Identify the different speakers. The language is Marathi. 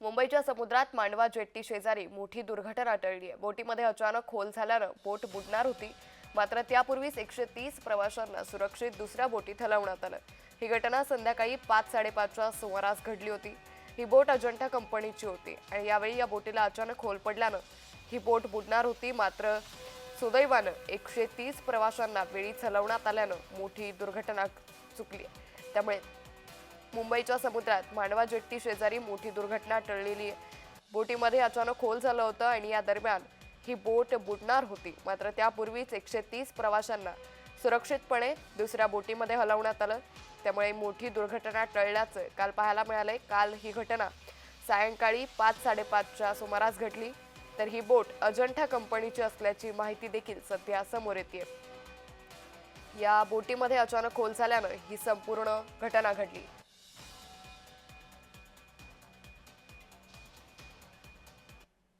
Speaker 1: मुंबईच्या समुद्रात मांडवा जेट्टी शेजारी मोठी दुर्घटना टळली आहे। बोटीमध्ये अचानक खोल झाल्यानं बोट बुडणार होती, मात्र त्यापूर्वीच 130 प्रवाशांना सुरक्षित दुसऱ्या बोटीत हलवण्यात आलं। ही घटना संध्याकाळी 5:30च्या सुमारास घडली होती। ही बोट अजंठा कंपनीची होती आणि यावेळी या बोटीला अचानक खोल पडल्यानं ही बोट बुडणार होती, मात्र सुदैवानं 130 प्रवाशांना वेळीच हलवण्यात आल्यानं मोठी दुर्घटना चुकली। त्यामुळे मुंबईच्या समुद्रात मांडवा जेट्टी शेजारी मोठी दुर्घटना टळलेली आहे। बोटीमध्ये अचानक खोल झालं होतं आणि या दरम्यान ही बोट बुडणार होती, मात्र त्यापूर्वीच 130 प्रवाशांना सुरक्षितपणे दुसऱ्या बोटीमध्ये हलवण्यात आलं। त्यामुळे मोठी दुर्घटना टळल्याचं काल पाहायला मिळालंय। काल ही घटना सायंकाळी 5:30च्या सुमारास घडली, तर ही बोट अजंठा कंपनीची असल्याची माहिती देखील सध्या समोर येते। या बोटीमध्ये अचानक खोल झाल्यानं ही संपूर्ण घटना घडली।